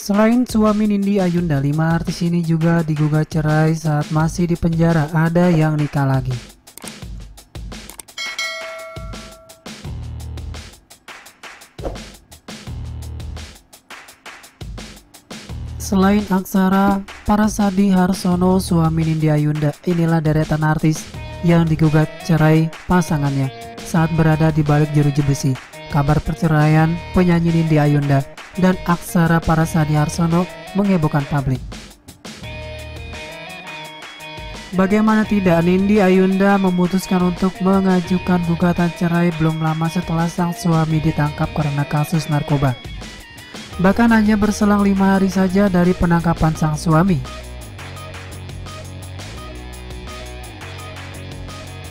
Selain suami Nindi Ayunda, 5 artis ini juga digugat cerai saat masih di penjara. Ada yang nikah lagi. Selain Aksara Parasadi Harsono, suami Nindi Ayunda, inilah deretan artis yang digugat cerai pasangannya saat berada di balik jeruji besi. Kabar perceraian penyanyi Nindi Ayunda dan Aksara Parasadi Harsono menghebohkan publik. Bagaimana tidak, Nindi Ayunda memutuskan untuk mengajukan gugatan cerai belum lama setelah sang suami ditangkap karena kasus narkoba. Bahkan hanya berselang 5 hari saja dari penangkapan sang suami.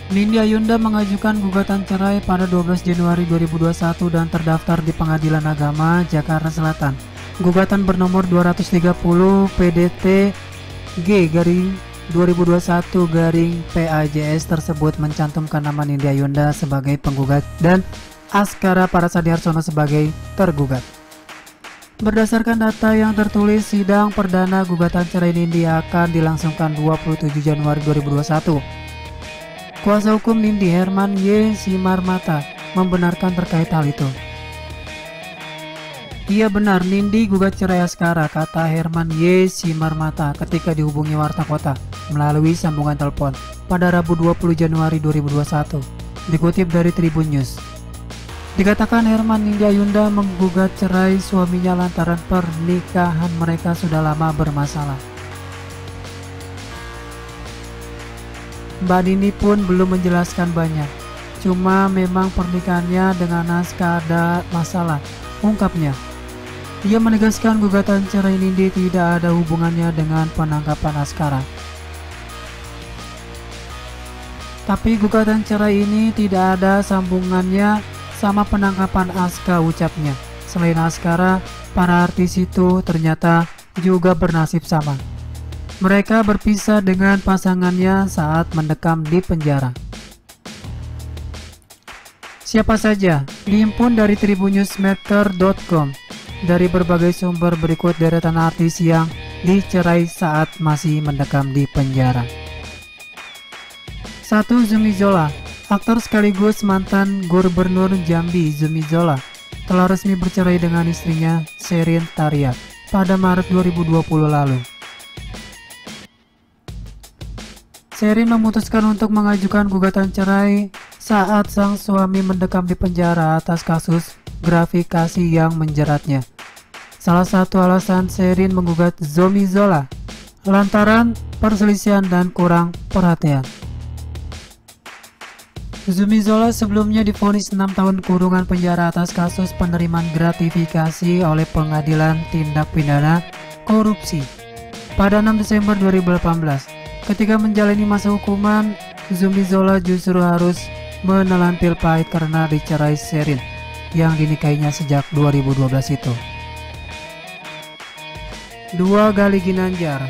Nindi Ayunda mengajukan gugatan cerai pada 12 Januari 2021 dan terdaftar di Pengadilan Agama Jakarta Selatan. Gugatan bernomor 230 PDT G/2021-PAJS tersebut mencantumkan nama Nindi Ayunda sebagai penggugat dan Aksara Parasadi Harsono sebagai tergugat. Berdasarkan data yang tertulis, sidang perdana gugatan cerai Nindi akan dilangsungkan 27 Januari 2021. Kuasa hukum Nindi, Herman Y. Simarmata, membenarkan terkait hal itu. Iya benar, Nindi gugat cerai Askara, kata Herman Y. Simarmata ketika dihubungi Warta Kota melalui sambungan telepon pada Rabu 20 Januari 2021. Dikutip dari Tribun News. Dikatakan Herman, Nindi Ayunda menggugat cerai suaminya lantaran pernikahan mereka sudah lama bermasalah. Mbak Nindi pun belum menjelaskan banyak. Cuma memang pernikahannya dengan Aska ada masalah, ungkapnya. Ia menegaskan gugatan cerai Nindi tidak ada hubungannya dengan penangkapan Askara. Tapi gugatan cerai ini tidak ada sambungannya sama penangkapan Aska, ucapnya. Selain Askara, para artis itu ternyata juga bernasib sama. Mereka berpisah dengan pasangannya saat mendekam di penjara. Siapa saja? Dihimpun dari tribunnewsmaker.com. Dari berbagai sumber berikut deretan artis yang dicerai saat masih mendekam di penjara. 1. Zumi Zola. Aktor sekaligus mantan Gubernur Jambi Zumi Zola telah resmi bercerai dengan istrinya Sherin Taria pada Maret 2020 lalu. Sherin memutuskan untuk mengajukan gugatan cerai saat sang suami mendekam di penjara atas kasus gratifikasi yang menjeratnya. Salah satu alasan Sherin menggugat Zumi Zola lantaran perselisihan dan kurang perhatian. Zumi Zola sebelumnya divonis 6 tahun kurungan penjara atas kasus penerimaan gratifikasi oleh Pengadilan Tindak Pidana Korupsi pada 6 Desember 2018. Ketika menjalani masa hukuman, Zumi Zola justru harus menelan pil pahit karena dicerai Sherin yang dinikahinya sejak 2012 itu. 2. Gali Ginanjar.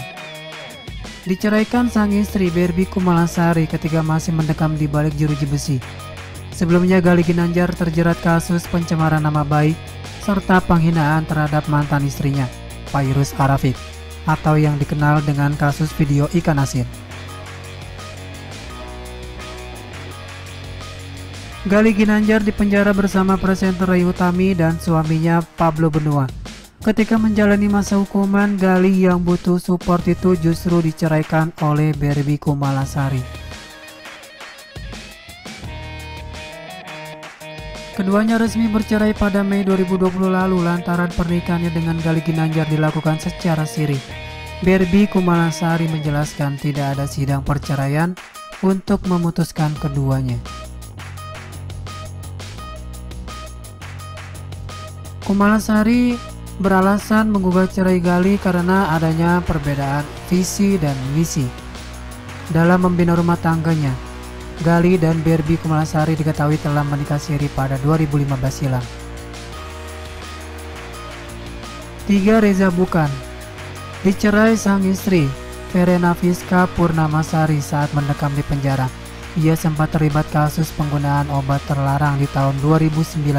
Diceraikan sang istri Barbie Kumalasari ketika masih mendekam di balik jeruji besi. Sebelumnya Gali Ginanjar terjerat kasus pencemaran nama baik serta penghinaan terhadap mantan istrinya, Fairuz Arafik, atau yang dikenal dengan kasus video ikan asin. Gali Ginanjar dipenjara bersama presenter Ray Utami dan suaminya Pablo Benua. Ketika menjalani masa hukuman, Gali yang butuh support itu justru diceraikan oleh Barbie Kumalasari. Keduanya resmi bercerai pada Mei 2020 lalu lantaran pernikahannya dengan Gali Ginanjar dilakukan secara siri. Barbie Kumalasari menjelaskan tidak ada sidang perceraian untuk memutuskan keduanya. Kumalasari beralasan menggugat cerai Gali karena adanya perbedaan visi dan misi dalam membina rumah tangganya. Gali dan Barbie Kumalasari diketahui telah menikah siri pada 2015 silam. 3. Reza Bukan. Dicerai sang istri Verena Fiska Purnamasari saat mendekam di penjara. Ia sempat terlibat kasus penggunaan obat terlarang di tahun 2019.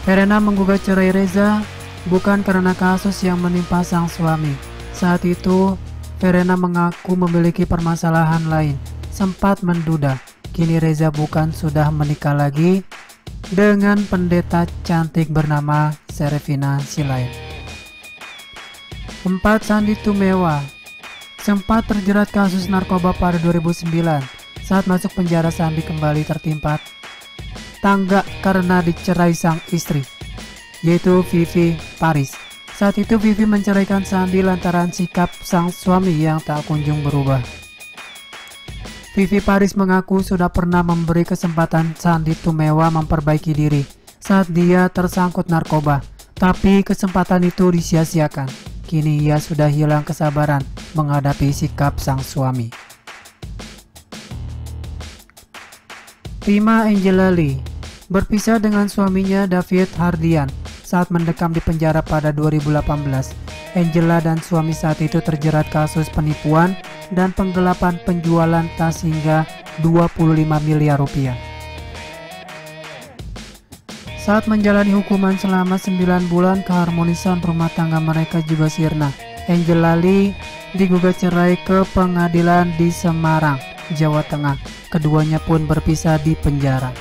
Verena menggugat cerai Reza bukan karena kasus yang menimpa sang suami. Saat itu, Verena mengaku memiliki permasalahan lain, sempat menduda. Kini Reza bukan sudah menikah lagi dengan pendeta cantik bernama Serafina Silaid. 4. Sandy Tumewa sempat terjerat kasus narkoba pada 2009. Saat masuk penjara, Sandy kembali tertimpa tangga karena dicerai sang istri, yaitu Vivi Paris. Saat itu Vivi menceraikan Sandy lantaran sikap sang suami yang tak kunjung berubah. Vivi Paris mengaku sudah pernah memberi kesempatan Sandy Tumewa memperbaiki diri saat dia tersangkut narkoba, tapi kesempatan itu disia-siakan. Kini ia sudah hilang kesabaran menghadapi sikap sang suami. 5. Angela Lee berpisah dengan suaminya David Hardian saat mendekam di penjara pada 2018. Angela dan suami saat itu terjerat kasus penipuan dan penggelapan penjualan tas hingga 25 miliar rupiah. Saat menjalani hukuman selama 9 bulan, keharmonisan rumah tangga mereka juga sirna. Angela Lee digugat cerai ke pengadilan di Semarang, Jawa Tengah. Keduanya pun berpisah di penjara.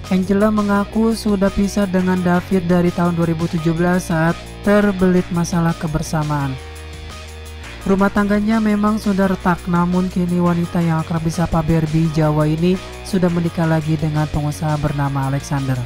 Angela mengaku sudah pisah dengan David dari tahun 2017 saat terbelit masalah kebersamaan. Rumah tangganya memang sudah retak, namun kini wanita yang akrab disapa Barbie Jawa ini sudah menikah lagi dengan pengusaha bernama Alexander.